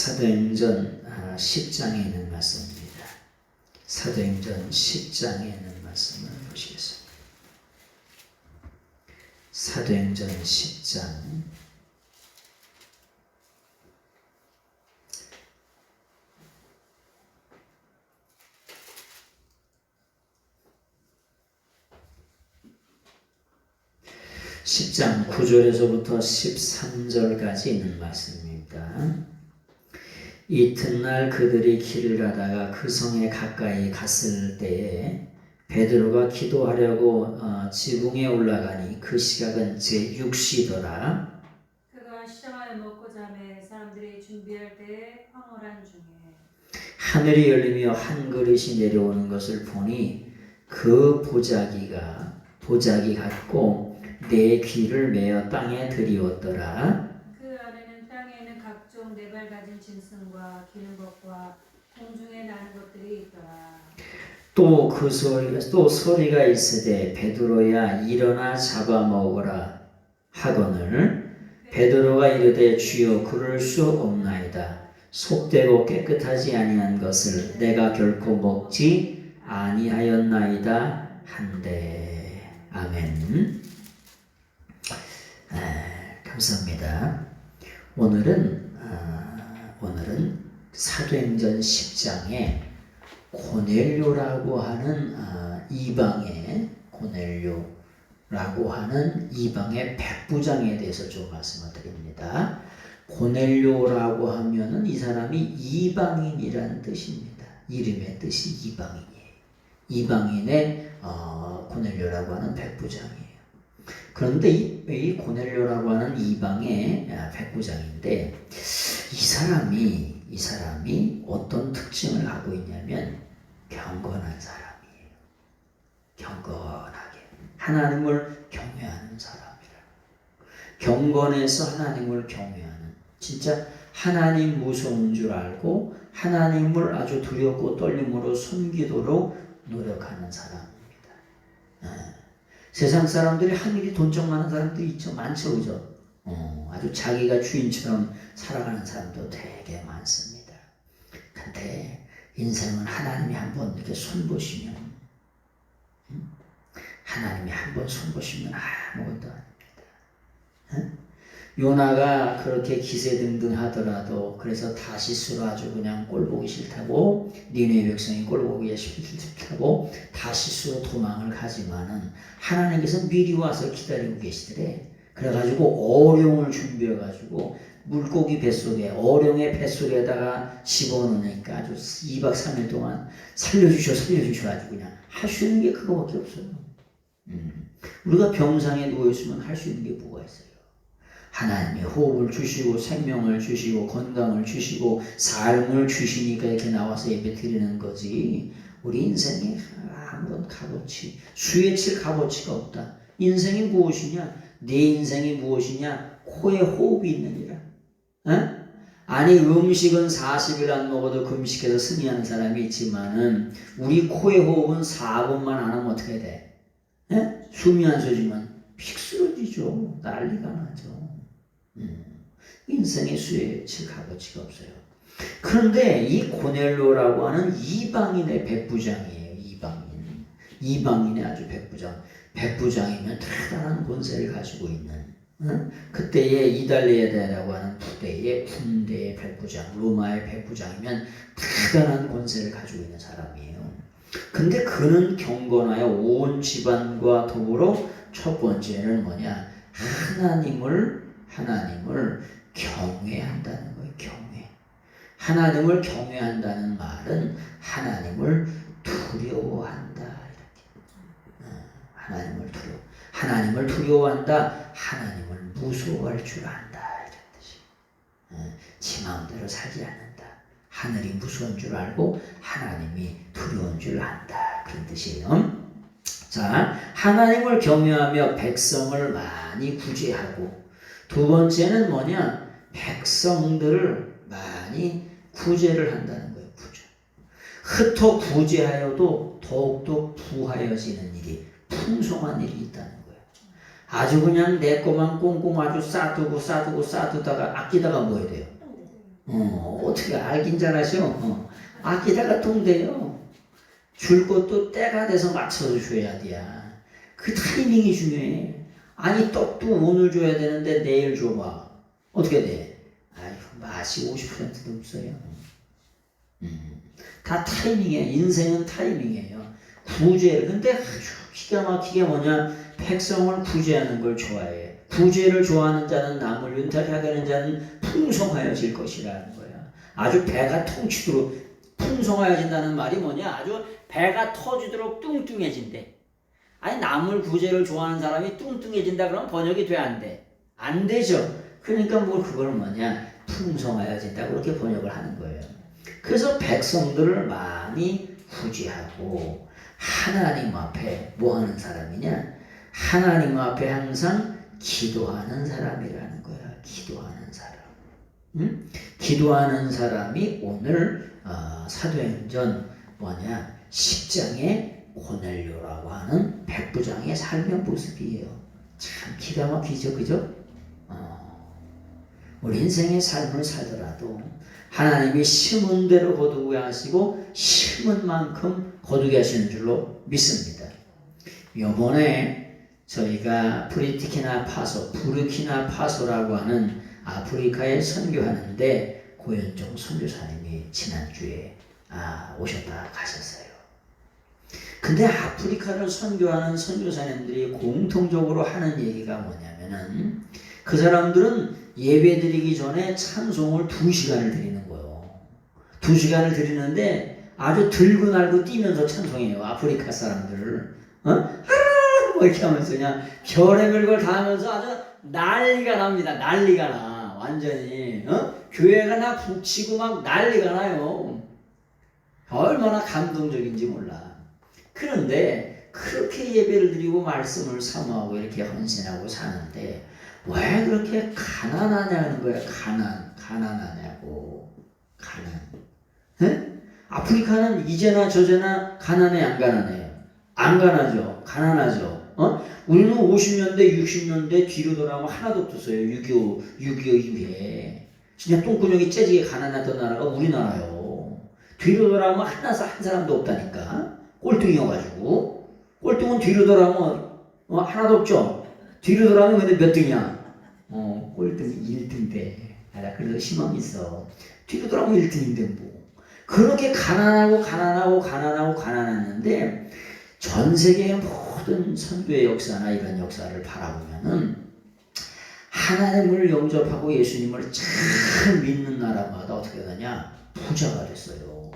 사도행전 10장에 있는 말씀입니다. 사도행전 10장에 있는 말씀을 보시겠습니다. 사도행전 10장 10장 9절에서부터 13절까지 있는 말씀입니다. 이튿날 그들이 길을 가다가 그 성에 가까이 갔을 때에 베드로가 기도하려고 지붕에 올라가니 그 시각은 제6시더라. 그가 시장하여 먹고 자매 사람들이 준비할 때에 황홀한 중에 하늘이 열리며 한 그릇이 내려오는 것을 보니 그 보자기 같고 내 귀를 메어 땅에 들이웠더라. 그 안에는 땅에 있는 각종 네 발 가진 짐승과 기는 것과 공중에 나는 것들이 있더라. 또 소리가 있으되 베드로야 일어나 잡아먹으라 하거늘 베드로가 이르되 주여 그럴 수 없나이다. 속되고 깨끗하지 아니한 것을 내가 결코 먹지 아니하였나이다 한데. 아멘. 감사합니다. 오늘은 사도행전 10장에 고넬료라고 하는 이방의 백부장에 대해서 좀 말씀을 드립니다. 고넬료라고 하면은 이 사람이 이방인이라는 뜻입니다. 이름의 뜻이 이방인이에요. 이방인의 고넬료라고 하는 백부장이에요. 그런데 이 고넬료라고 하는 이방의 백부장인데 이 사람이 어떤 특징을 갖고 있냐면 경건한 사람이에요. 경건하게 하나님을 경외하는 사람이라. 경건해서 하나님을 경외하는, 진짜 하나님 무서운 줄 알고 하나님을 아주 두렵고 떨림으로 섬기도록 노력하는 사람입니다. 세상 사람들이 하늘이 돈적 많은 사람들이 있죠. 많죠, 그죠? 아주 자기가 주인처럼 살아가는 사람도 되게 많습니다. 근데 인생은 하나님이 한번 이렇게 손보시면, 아무것도 아닙니다. 요나가 그렇게 기세등등 하더라도, 그래서 다시스로 아주 그냥 꼴보기 싫다고, 니네 백성이 꼴보기 싫다고 다시스로 도망을 가지만은 하나님께서 미리 와서 기다리고 계시더래. 그래가지고 어룡을 준비해가지고 물고기 뱃속에, 어룡의 뱃속에다가 집어넣으니까 아주 2박 3일 동안 살려주셔 아주 그냥 할 수 있는 게 그거밖에 없어요. 우리가 병상에 누워있으면 할 수 있는 게 뭐가 있어요? 하나님이 호흡을 주시고 생명을 주시고 건강을 주시고 삶을 주시니까 이렇게 나와서 예배 드리는 거지. 우리 인생에 아무런 값어치, 수에 칠 값어치가 없다. 인생이 무엇이냐? 내 인생이 무엇이냐? 코에 호흡이 있느니라. 아니 음식은 40일 안 먹어도 금식해서 승리하는 사람이 있지만은 우리 코에 호흡은 4분만 안 하면 어떻게 돼? 숨이 안 쉬어지면 픽 쓰러지죠. 난리가 나죠. 인생의 수에 칠 값어치가 없어요. 그런데 이 고넬료라고 하는 이방인의 백부장이에요. 이방인의 아주 백부장이면 대단한 권세를 가지고 있는, 그때의 이달리아라고 하는 부대의 군대의 백부장, 로마의 백부장이면 대단한 권세를 가지고 있는 사람이에요. 근데 그는 경건하여 온 집안과 더불어 첫 번째는 뭐냐? 하나님을 경외한다는 거예요. 하나님을 경외한다는 말은 하나님을 두려워한다. 이렇게. 하나님을 두려워한다. 하나님을 무서워할 줄 안다. 이런 뜻이에요. 지 마음대로 살지 않는다. 하늘이 무서운 줄 알고 하나님이 두려운 줄 안다. 그런 뜻이에요. 자, 하나님을 경외하며 백성을 많이 구제하고, 두 번째는 뭐냐? 백성들을 많이 구제를 한다는 거예요. 흩어 구제하여도 더욱더 부하여지는 일이, 풍성한 일이 있다는 거예요. 아주 그냥 내 것만 꽁꽁 아주 쌓두다가 아끼다가 뭐 해야 돼요? 어떻게 알긴 잘하셔. 아끼다가 똥돼요. 줄 것도 때가 돼서 맞춰서 줘야 돼. 그 타이밍이 중요해. 아니 떡도 오늘 줘야 되는데 내일 줘봐. 어떻게 돼? 아이고 맛이 50%도 없어요. 다 타이밍이에요. 인생은 타이밍이에요. 구제를. 근데 아주 기가 막히게 뭐냐? 백성을 구제하는 걸 좋아해. 구제를 좋아하는 자는 남을 윤택하게 하는 자는 풍성하여질 것이라는 거야. 아주 배가 통치도록 풍성하여진다는 말이 뭐냐? 아주 배가 터지도록 뚱뚱해진대. 아니 남을 구제를 좋아하는 사람이 뚱뚱해진다 그러면 번역이 돼 안 돼? 안 되죠. 그러니까 뭐 그걸 뭐냐? 풍성하여진다 그렇게 번역을 하는 거예요. 그래서 백성들을 많이 구제하고 하나님 앞에 뭐 하는 사람이냐? 하나님 앞에 항상 기도하는 사람이라는 거야. 기도하는 사람. 응? 기도하는 사람이 오늘 사도행전 뭐냐? 10장의 고넬료라고 하는 백부장의 삶의 모습이에요. 참 기가 막히죠, 그죠? 우리 인생의 삶을 살더라도 하나님이 심은 대로 거두게 하시고 심은 만큼 거두게 하시는 줄로 믿습니다. 이번에 저희가 부르키나파소라고 하는 아프리카에 선교하는데 고현종 선교사님이 지난주에 오셨다 가셨어요. 근데 아프리카를 선교하는 선교사님들이 공통적으로 하는 얘기가 뭐냐면은 그 사람들은 예배 드리기 전에 찬송을 2시간을 드리는 거예요. 2시간을 드리는데 아주 들고 날고 뛰면서 찬송해요. 아프리카 사람들을. 뭐 이렇게 하면서 그냥 별의별 걸 다 하면서 아주 난리가 납니다. 난리가 나. 완전히. 교회가 나 북치고 막 난리가 나요. 얼마나 감동적인지 몰라. 그런데 그렇게 예배를 드리고 말씀을 사모하고 이렇게 헌신하고 사는데 왜 그렇게 가난하냐는 거야. 가난하냐고. 에? 아프리카는 이제나 저제나 가난해 안 가난해요? 안 가난하죠. 가난하죠. 우리는 50년대 60년대 뒤로 돌아가면 하나도 없었어요. 6.25 이후에. 진짜 똥구녕이 째지게 가난하던 나라가 우리나라요. 뒤로 돌아가면 한 사람도 없다니까. 꼴등이어가지고. 꼴등은 뒤로 돌아가면 하나도 없죠. 뒤로 돌아가면 근데 몇 등이야? 꼴등 1등대. 그래도 희망이 있어. 뒤로 돌아가면 1등인데 뭐. 그렇게 가난했는데 전 세계의 모든 선교의 역사나 이런 역사를 바라보면은 하나님을 영접하고 예수님을 참 믿는 나라마다 어떻게 되냐? 부자가 됐어요.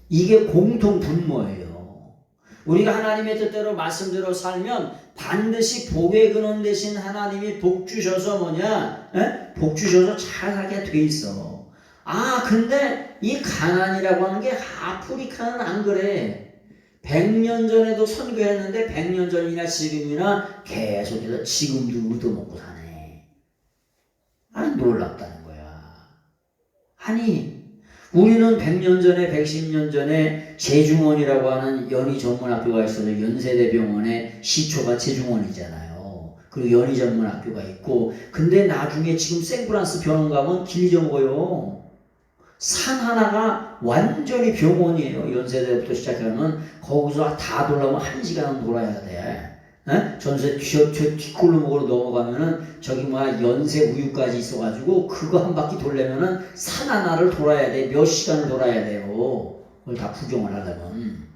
이게 공통 분모예요. 우리가 하나님의 뜻대로 말씀대로 살면 반드시 복의 근원 되신 하나님이 복 주셔서 뭐냐? 복 주셔서 잘 살게 돼 있어. 근데 이 가난이라고 하는 게 아프리카는 안 그래. 100년 전에도 선교했는데 100년 전이나 지금이나 계속해서 지금도 얻어먹고 사네. 놀랍다는 거야. 우리는 100년 전에 110년 전에 재중원이라고 하는 연희 전문학교가 있어서 연세대병원의 시초가 재중원이잖아요. 그리고 연희 전문학교가 있고 근데 나중에 지금 생프란스 병원 가면 길 잊어먹어요. 산 하나가 완전히 병원이에요. 연세대부터 시작하면 거기서 다 돌아오면 1시간은 돌아야 돼. 전세 뒷골목으로 넘어가면은 저기 연세 우유까지 있어가지고 그거 한 바퀴 돌려면은 산 하나를 돌아야 돼. 몇 시간을 돌아야 돼요. 그걸 다 구경을 하려면.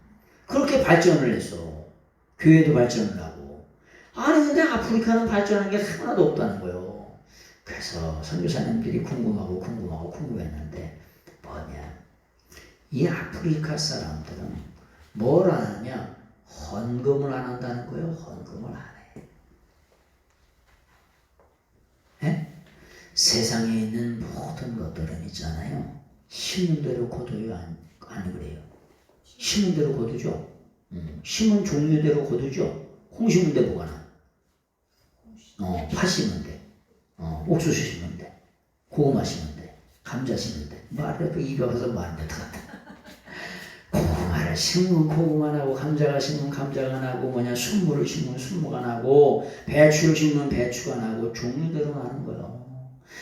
그렇게 발전을 했어. 교회도 발전을 하고. 근데 아프리카는 발전한 게 하나도 없다는 거예요. 그래서 선교사님들이 궁금했는데 뭐냐? 이 아프리카 사람들은 뭘 하느냐? 헌금을 안 한다는 거예요. 헌금을 안 해. 세상에 있는 모든 것들은 있잖아요. 심은 대로 거둬요. 안 그래요. 심은 대로 거두죠. 심은 종류대로 거두죠. 콩 심은 데 뭐가 나? 파 심은 데. 옥수수 심은 데. 고구마 심은 데. 감자 심은 데. 말해도 입에 와서 말안 될 것 같아. 고구마를 심으면 고구마 나고 감자가 심으면 감자가 나고 순무를 심으면 순무가 나고 배추를 심으면 배추가 나고 종류대로 나는 거예요.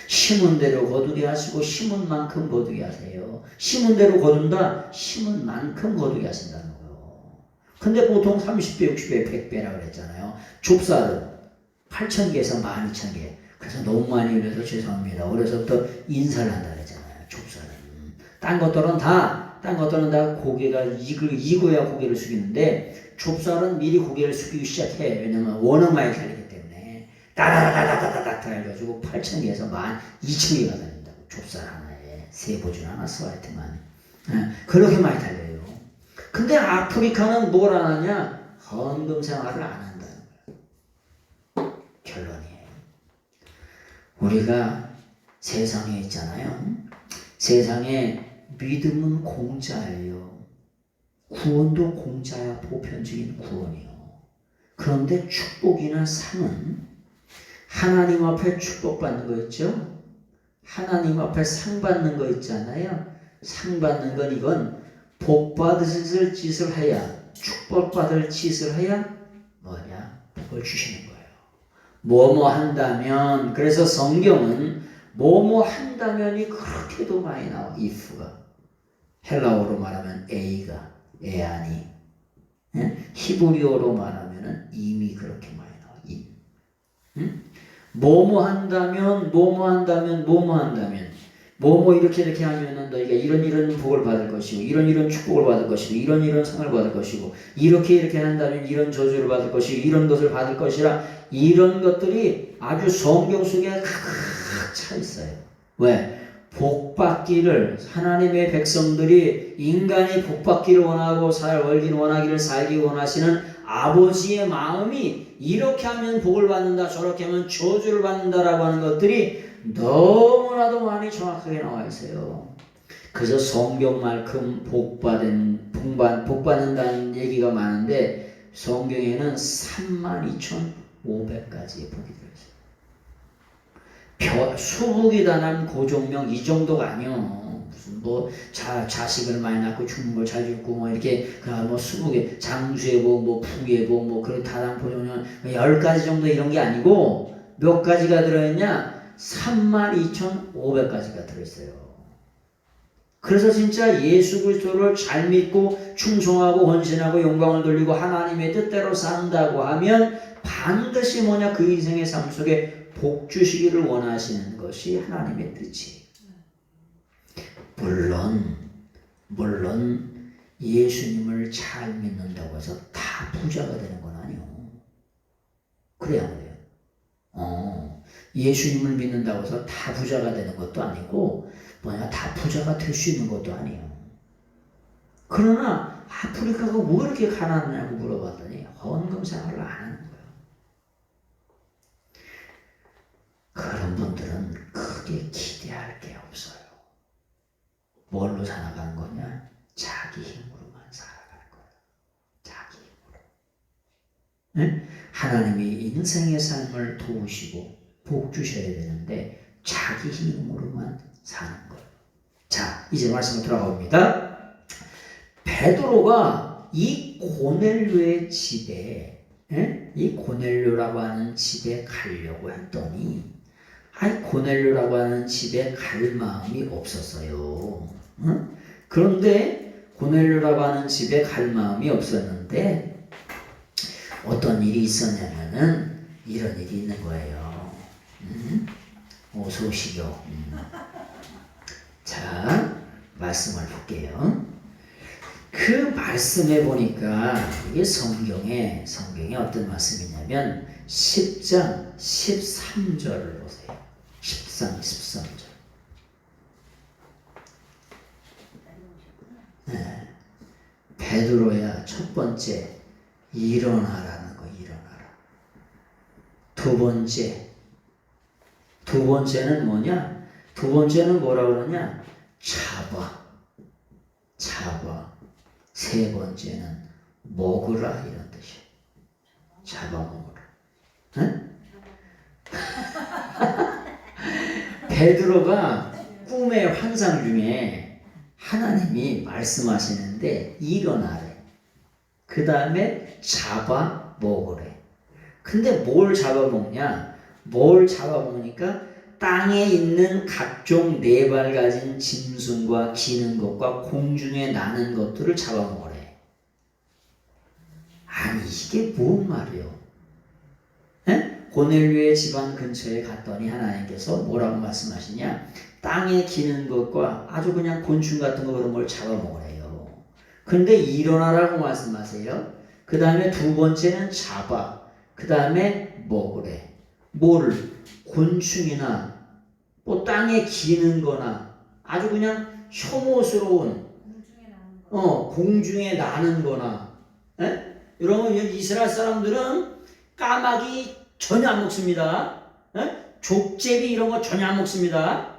심은 대로 거두게 하시고 심은 만큼 거두게 하세요. 심은 대로 거둔다. 심은 만큼 거두게 하신다는 거예요. 근데 보통 30배, 60배, 100배라 그랬잖아요. 좁쌀은 8,000개에서 12,000개. 그래서 너무 많이 그래서 죄송합니다. 어려서부터 인사를 한다 그랬잖아요. 좁쌀은. 딴 것들은 다 고개가 익어야 고개를 숙이는데 좁쌀은 미리 고개를 숙이기 시작해. 왜냐면 워낙 많이 달리기 때문에 따다다다다다닥 해가지고 8,000개에서 12,000개가 달린다고. 좁쌀 하나에 세 보줄 않았어 하여튼만. 그렇게 많이 달려요. 근데 아프리카는 뭘 안 하냐? 헌금 생활을 안 한다는 거예요. 결론이에요. 우리가 세상에 있잖아요. 세상에 믿음은 공짜예요. 구원도 공짜야. 보편적인 구원이요. 그런데 축복이나 상은 하나님 앞에 축복받는 거 있죠? 하나님 앞에 상 받는 거 있잖아요. 상 받는 건 이건 복 받으실 짓을 해야, 축복받을 짓을 해야 뭐냐? 복을 주시는 거예요. 뭐뭐 한다면, 그래서 성경은 뭐뭐 한다면이 그렇게도 많이 나와. if가 헬라어로 말하면 a가 에아니, 히브리어로 말하면 이미 그렇게 많이 나와. 뭐뭐 한다면 뭐뭐 이렇게 하면은 너희가 이런 복을 받을 것이고 이런 축복을 받을 것이고 이런 상을 받을 것이고 이렇게 한다면 이런 저주를 받을 것이고 이런 것을 받을 것이라. 이런 것들이 아주 성경 속에 가득 차 있어요. 왜? 복받기를, 하나님의 백성들이 인간이 복받기를 원하고 살기 원하시는 아버지의 마음이 이렇게 하면 복을 받는다, 저렇게 하면 저주를 받는다라고 하는 것들이 너무나도 많이 정확하게 나와 있어요. 그래서 성경만큼 복받는다는 얘기가 많은데 성경에는 32,500가지의 복이 들어있어요. 수복이다 난 고종명 이 정도가 아니요. 무슨 뭐 자식을 많이 낳고 죽는 걸 잘 죽고 뭐 이렇게 뭐 수복에 장수의 복, 뭐 부의 복, 뭐 그런 다단 보존형 10가지 정도 이런 게 아니고 몇 가지가 들어있냐? 32,500가지가 들어있어요. 그래서 진짜 예수 그리스도를 잘 믿고 충성하고 헌신하고 영광을 돌리고 하나님의 뜻대로 산다고 하면 반드시 뭐냐? 그 인생의 삶 속에 복 주시기를 원하시는 것이 하나님의 뜻이에요. 물론 예수님을 잘 믿는다고 해서 다 부자가 되는 건 아니에요. 그래야 그래요. 예수님을 믿는다고 해서 다 부자가 되는 것도 아니고 다 부자가 될 수 있는 것도 아니에요. 그러나 아프리카가 왜 이렇게 가난하냐고 물어봤더니 헌금 생활을 안 하는 거예요. 그런 분들은 크게 기대할 게 없어요. 뭘로 살아가는 거냐? 자기 힘으로만 살아가는 거예요. 자기 힘으로. 하나님이 인생의 삶을 도우시고 복 주셔야 되는데 자기 힘으로만 사는 거예요. 자, 이제 말씀을 돌아가 봅니다. 베드로가 이 고넬료의 집에, 이 고넬료라고 하는 집에 가려고 했더니 고넬료라고 하는 집에 갈 마음이 없었어요. 그런데 고넬료라고 하는 집에 갈 마음이 없었는데 어떤 일이 있었냐면은 이런 일이 있는 거예요. 어서 오시죠. 자, 말씀을 볼게요. 그 말씀에 보니까 이게 성경에 어떤 말씀이냐면 10장 13절을 보세요. 10장 13절. 네. 베드로야 첫 번째 일어나라는 거. 일어나라. 두 번째는 뭐냐? 두 번째는 뭐라 그러냐? 잡아. 세 번째는 먹으라 이런 뜻이야. 잡아먹으라. 응? 베드로가 꿈의 환상 중에 하나님이 말씀하시는데 일어나래. 그 다음에 잡아먹으래. 근데 뭘 잡아먹냐? 뭘 잡아먹으니까 땅에 있는 각종 네 발 가진 짐승과 기는 것과 공중에 나는 것들을 잡아먹으래. 아니 이게 뭔 말이요? 에? 고넬료의 집안 근처에 갔더니 하나님께서 뭐라고 말씀하시냐? 땅에 기는 것과 아주 그냥 곤충 같은 거 그런 걸 잡아먹으래요. 근데 일어나라고 말씀하세요. 그 다음에 두 번째는 잡아. 그 다음에 먹으래. 뭐를? 곤충이나 뭐 땅에 기는 거나 아주 그냥 혐오스러운 공중에 나는 거나 여러분 이스라엘 사람들은 까마귀 전혀 안 먹습니다. 족제비 이런 거 전혀 안 먹습니다.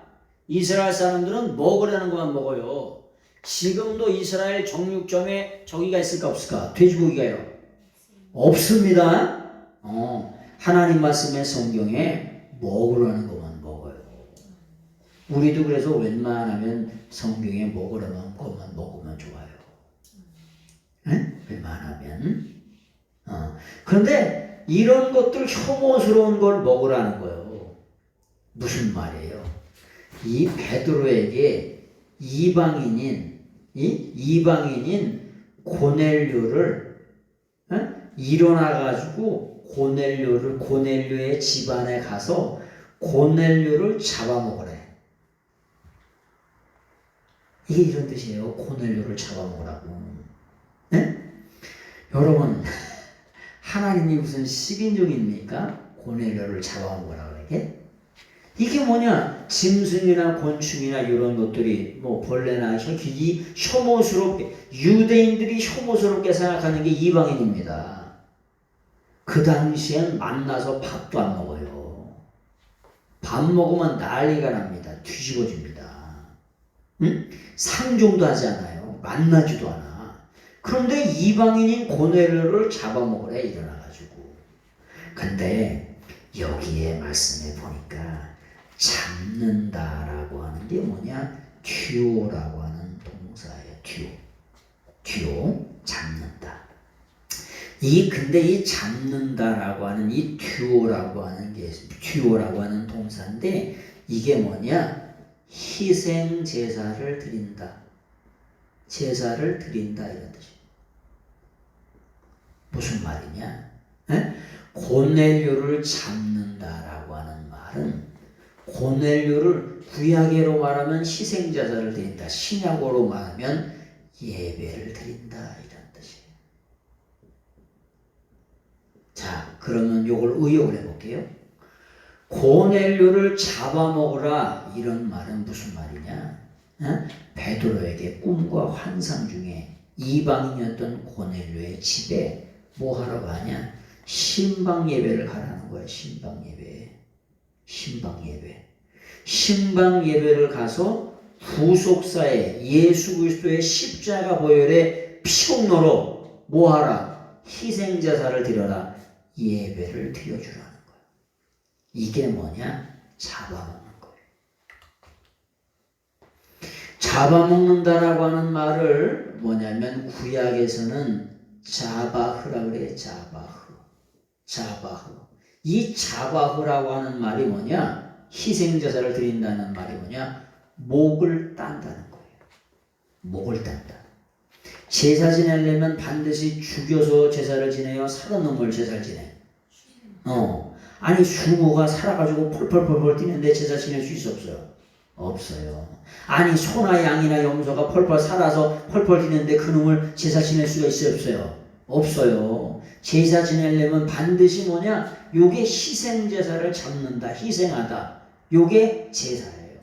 이스라엘 사람들은 먹으라는 것만 먹어요. 지금도 이스라엘 정육점에 저기가 있을까 없을까? 돼지고기가요? 없습니다. 하나님 말씀의 성경에 먹으라는 것만 먹어요. 우리도 그래서 웬만하면 성경에 먹으라는 것만 먹으면 좋아요. 웬만하면. 그런데 이런 것들 혐오스러운 걸 먹으라는 거예요. 무슨 말이에요? 이 베드로에게 이방인인 고넬료를 일어나가지고 고넬료의 집안에 가서 고넬료를 잡아먹으래. 이게 이런 뜻이에요. 고넬료를 잡아먹으라고. 여러분 하나님이 무슨 식인종입니까? 고넬료를 잡아먹으라고 이게? 이게 뭐냐? 짐승이나 곤충이나 이런 것들이 뭐 벌레나 이 혐오스럽게 유대인들이 혐오스럽게 생각하는 게 이방인입니다. 그 당시엔 만나서 밥도 안 먹어요. 밥 먹으면 난리가 납니다. 뒤집어집니다. 상종도 하지 않아요. 만나지도 않아. 그런데 이방인인 고넬료를 잡아먹으래 일어나가지고. 근데 여기에 말씀해 보니까 잡는다라고 하는 게 뭐냐? 듀오라고 하는 동사예요. 듀오 잡는다. 근데 이 잡는다라고 하는 이 듀오라고 하는 동사인데 이게 뭐냐? 희생 제사를 드린다. 제사를 드린다 이런 뜻이에요. 무슨 말이냐? 고넬료를 잡는다라고 하는 말은 고넬료를 구약으로 말하면 희생 제사를 드린다. 신약으로 말하면 예배를 드린다 이런 뜻이에요. 자, 그러면 이걸 의역을 해볼게요. 고넬료를 잡아먹으라 이런 말은 무슨 말이냐? 베드로에게 꿈과 환상 중에 이방인이었던 고넬료의 집에 뭐 하러 가냐? 신방 예배를 가라는 거예요. 신방 예배를 가서 구속사에 예수 그리스도의 십자가 보혈의 피공로로 뭐 하라? 희생 제사를 드려라. 예배를 드려주라는 거예요. 이게 뭐냐? 잡아먹는 거예요. 잡아먹는다라고 하는 말을 뭐냐면 구약에서는 자바흐라 그래요. 자바흐. 이 자바흐라고 하는 말이 뭐냐? 희생제사를 드린다는 말이 뭐냐? 목을 딴다는 거예요. 목을 딴다. 제사 지내려면 반드시 죽여서 제사를 지내요? 살은 놈을 제사를 지내? 아니 수모가 살아가지고 펄펄펄펄 뛰는데 제사 지낼 수 있어 없어요? 없어요. 아니 소나 양이나 염소가 펄펄 살아서 펄펄 뛰는데 그 놈을 제사 지낼 수가 있어요 없어요? 없어요. 제사 지내려면 반드시 뭐냐? 요게 희생제사를 잡는다. 희생하다. 요게 제사예요.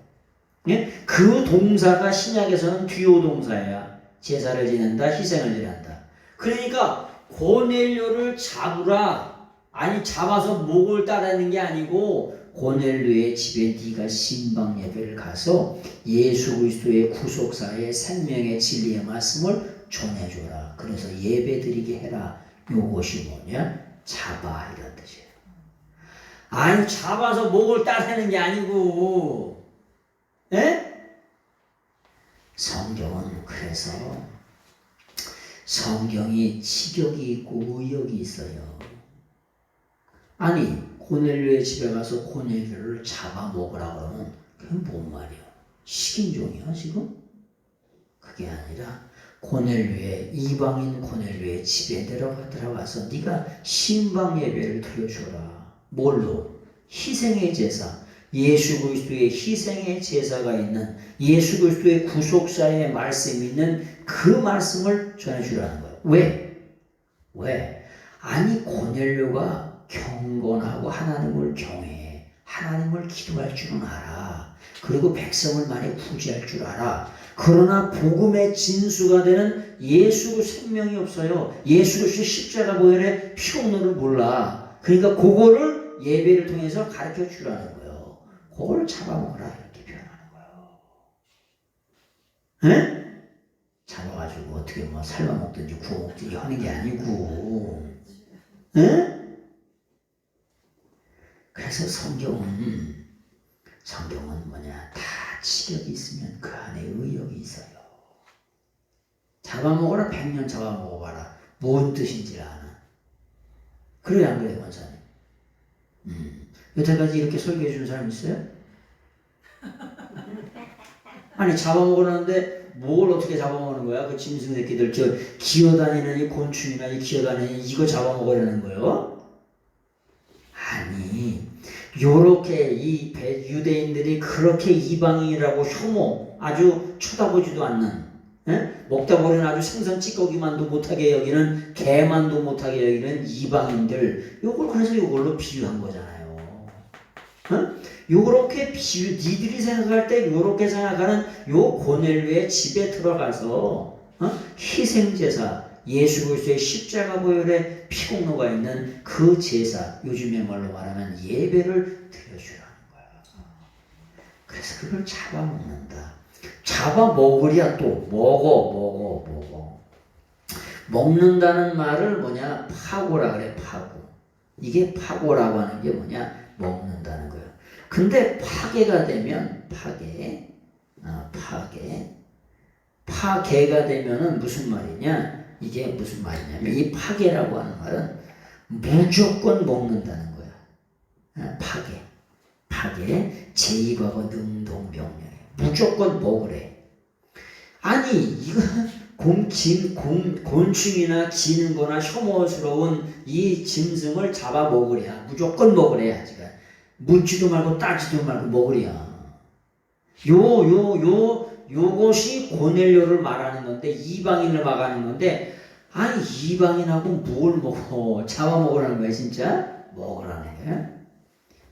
예? 그 동사가 신약에서는 듀오 동사야. 제사를 지낸다. 희생을 지낸다. 그러니까 고넬료를 잡으라. 아니 잡아서 목을 따르는 게 아니고 고넬료의 집에 네가 신방 예배를 가서 예수 그리스도의 구속사의 생명의 진리의 말씀을 전해줘라. 그래서 예배드리게 해라. 요것이 뭐냐? 잡아 이런 뜻이에요. 아니 잡아서 목을 따르는 게 아니고 성경은 그래서 성경이 직역이 있고 의역이 있어요. 아니 고넬료의 집에 가서 고넬료를 잡아먹으라 그러면 그게 뭔 말이야? 식인종이야 지금? 그게 아니라 고넬료의 이방인 고넬료의 집에 들어가서 네가 신방 예배를 드려줘라. 뭘로? 희생의 제사. 예수 그리스도의 희생의 제사가 있는 예수 그리스도의 구속사의 말씀이 있는 그 말씀을 전해주라는 거예요. 왜? 아니 고넬료가 경건하고 하나님을 경외해. 하나님을 기도할 줄은 알아. 그리고 백성을 많이 구제할 줄 알아. 그러나 복음의 진수가 되는 예수 생명이 없어요. 예수 그리스도의 십자가 보혈의 피공로를 몰라. 그러니까 그거를 예배를 통해서 가르쳐 주라는 거예요. 그걸 잡아먹으라 이렇게 표현하는 거예요. 에? 잡아가지고 어떻게 뭐 삶아먹든지 구워먹든지 하는 게 아니고. 에? 그래서 성경은 뭐냐? 다 지력이 있으면 그 안에 의욕이 있어요. 잡아먹어라 100년 잡아먹어봐라. 뭔 뜻인지 아나. 그래요 안 그래요 권사님? 여태까지 이렇게 설교해 준 사람 있어요? 아니 잡아먹으라는데 뭘 어떻게 잡아먹는 거야? 그 짐승 새끼들 저 기어다니는 이 곤충이나 이 기어다니는 이거 잡아먹으려는 거예요? 아니 요렇게 이 유대인들이 그렇게 이방인이라고 혐오 아주 쳐다보지도 않는 먹다 보면 아주 생선 찌꺼기만도 못하게 여기는 개만도 못하게 여기는 이방인들 요걸 그래서 요걸로 비유한 거잖아요. 요렇게 니들이 생각할 때 요렇게 생각하는 요 고넬료의 집에 들어가서 희생제사 예수 그리스도의 십자가 보혈의 피공로가 있는 그 제사 요즘의 말로 말하면 예배를 드려주라는 거야. 그래서 그걸 잡아먹는다. 잡아먹으랴 또 먹어. 먹는다는 말을 뭐냐 파고라 그래 파고. 이게 파고라고 하는 게 뭐냐 먹는다는 거예요. 근데 파괴가 되면 파괴가 되면은 무슨 말이냐? 이게 무슨 말이냐면 이 파괴라고 하는 말은 무조건 먹는다는 거야. 파괴 제2과거 능동명령에 무조건 먹으래. 아니 이거 곤충이나 기는 거나 혐오스러운 이 짐승을 잡아 먹으랴. 무조건 먹으랴. 지금 묻지도 말고 따지도 말고 먹으랴. 요것이 고넬료를 말하는 건데 이방인을 말하는 건데 아니 이방인하고 뭘 먹어? 잡아먹으라는 거야 진짜? 먹으라는 거야?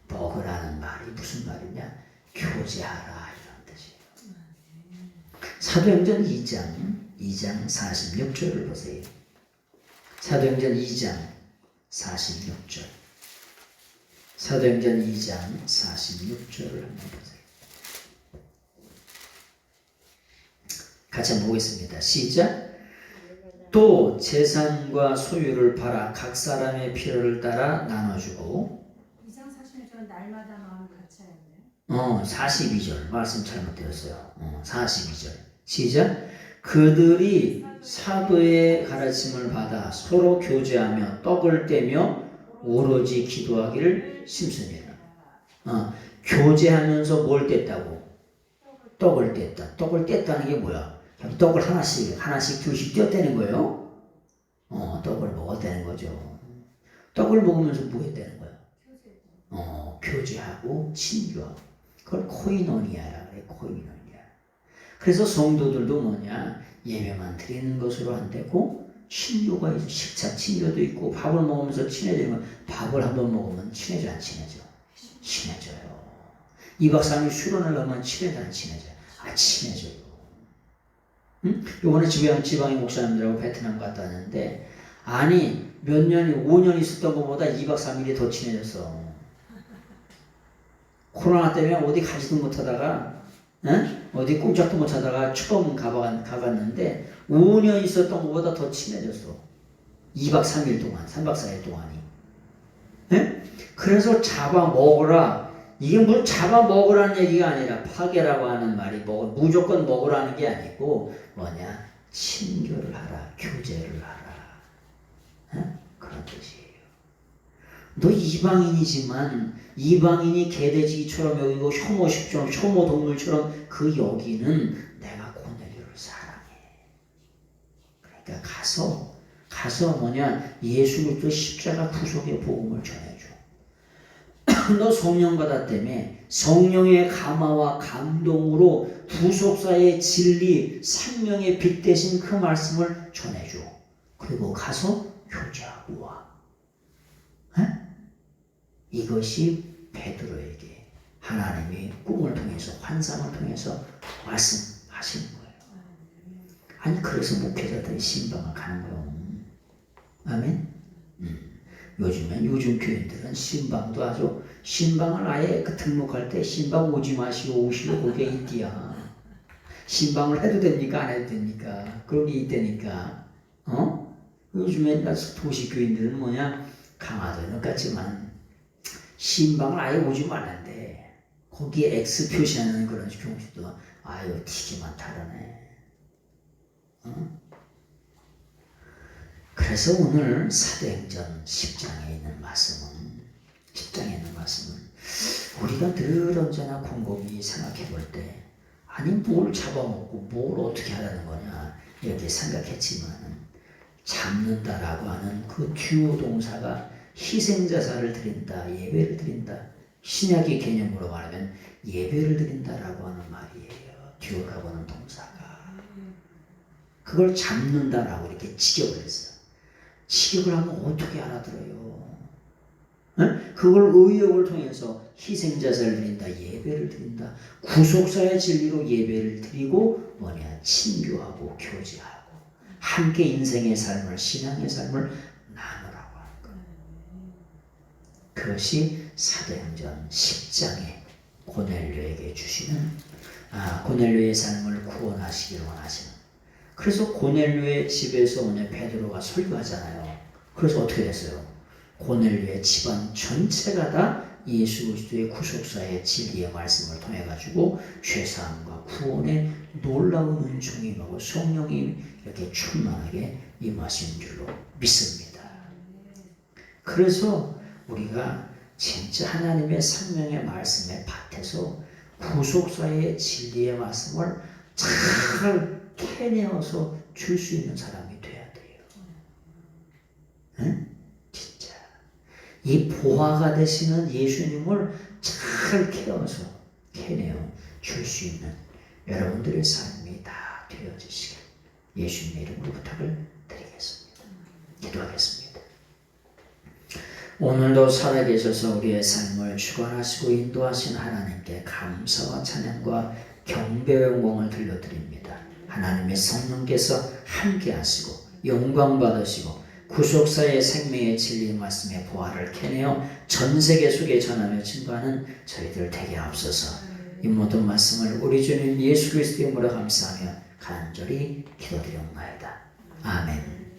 먹으라는 말이 무슨 말이냐? 교제하라 이런 뜻이에요. 사도행전 2장 46절을 보세요. 사도행전 2장 46절. 사도행전 2장 46절을 한번 보세요. 같이 한번 보겠습니다. 시작. 또 재산과 소유를 팔아 각 사람의 필요를 따라 나눠주고 2장 46절은 날마다 마음 같이 하였네요. 42절 말씀 잘못되었어요. 42절 시작. 그들이 사도의 가르침을 받아 서로 교제하며 떡을 떼며 오로지 기도하기를 심쓰니라. 교제하면서 뭘 뗐다고? 떡을 뗐다. 떡을 뗐다는 게 뭐야? 떡을 하나씩 둘씩 떼어떼는 거예요. 떡을 먹어대는 거죠. 떡을 먹으면서 뭐 했다는 거야? 교제하고 친교하고. 그걸 코이노니아라 그래. 코이노니아. 그래서 성도들도 뭐냐? 예배만 드리는 것으로 안 되고 친교가 있고 식사 친교도 있고 밥을 먹으면서 친해지는 거. 밥을 한번 먹으면 친해져 안 친해져? 친해져요. 2박 3일 수련을 하면 친해져 안 친해져? 친해져요. 요번에 지방의 목사님들하고 베트남 갔다 왔는데 아니 몇 년이 5년 있었던 것보다 2박 3일이 더 친해졌어. 코로나 때문에 어디 가지도 못하다가 어디 꼼짝도 못하다가 처음 가봤는데 5년 있었던 것보다 더 친해졌어. 2박 3일 동안 3박 4일 동안이. 그래서 잡아먹으라. 이게 뭘 잡아먹으라는 얘기가 아니라 파괴라고 하는 말이 무조건 먹으라는 게 아니고 뭐냐? 친교를 하라. 교제를 하라. 그런 뜻이에요. 너 이방인이지만 이방인이 개돼지처럼 여기고 혐오식처럼 혐오 동물처럼 그 여기는 내가 고넬료를 사랑해. 그러니까 가서 뭐냐 예수 그리스도 십자가 구속의 복음을 전해줘. 너 성령 받았다며 성령의 감화와 감동으로 구속사의 진리 생명의 빛 대신 그 말씀을 전해줘. 그리고 가서 교제하고 와. 에? 이것이 베드로에게 하나님이 꿈을 통해서 환상을 통해서 말씀하시는 거예요. 아니 그래서 목회자들이 신방을 가는 거예요. 아멘. 요즘 교인들은 신방도 아주 신방을 아예 그 등록할 때 신방 오지 마시고 오시고 그게 있디야. 신방을 해도 됩니까 안 해도 됩니까? 그런 게 있다니까. 요즘에 도시 교인들은 뭐냐 강화도는 같지만 신방을 아예 오지 말란데 거기에 X 표시하는 그런 경우도 아유 튀기만 타라네. 그래서 오늘 사도행전 10장에 있는 말씀은 우리가 늘 언제나 곰곰이 생각해 볼 때 아니 뭘 잡아먹고 뭘 어떻게 하라는 거냐 이렇게 생각했지만 잡는다라고 하는 그 주요 동사가 희생자사를 드린다, 예배를 드린다. 신약의 개념으로 말하면 예배를 드린다라고 하는 말이에요. 듀오라고 하는 동사가. 그걸 잡는다라고 이렇게 직역을 했어요. 직역을 하면 어떻게 알아들어요? 그걸 의역을 통해서 희생자사를 드린다, 예배를 드린다. 구속사의 진리로 예배를 드리고 뭐냐 친교하고 교제하고 함께 인생의 삶을 신앙의 삶을 나누라고 하는 거예요. 그것이 사도행전 10장에 고넬료에게 주시는 고넬료의 삶을 구원하시기를 원하시는. 그래서 고넬료의 집에서 오늘 베드로가 설교하잖아요. 그래서 어떻게 됐어요? 고넬료의 집안 전체가 다 예수 그리스도의 구속사의 진리의 말씀을 통해 가지고 죄사함과 구원의 놀라운 은총이 임하고 성령이 이렇게 충만하게 임하신 줄로 믿습니다. 그래서 우리가 진짜 하나님의 생명의 말씀의 밭에서 구속사의 진리의 말씀을 잘 캐내어서 줄 수 있는 사람이 돼야 돼요. 응? 진짜 이 보화가 되시는 예수님을 잘 캐내어 줄 수 있는 여러분들의 삶이 다 되어지시길 예수님의 이름으로 부탁을 드리겠습니다. 기도하겠습니다. 오늘도 살아계셔서 우리의 삶을 주관하시고 인도하신 하나님께 감사와 찬양과 경배와 영광을 들려드립니다. 하나님의 성령께서 함께 하시고 영광 받으시고 구속사의 생명의 진리 말씀의 보화를 캐내어 전 세계 속에 전하며 증거하는 저희들 되게 앞서서 이 모든 말씀을 우리 주님 예수 그리스도의 이름으로 감사하며 간절히 기도드리옵나이다. 아멘.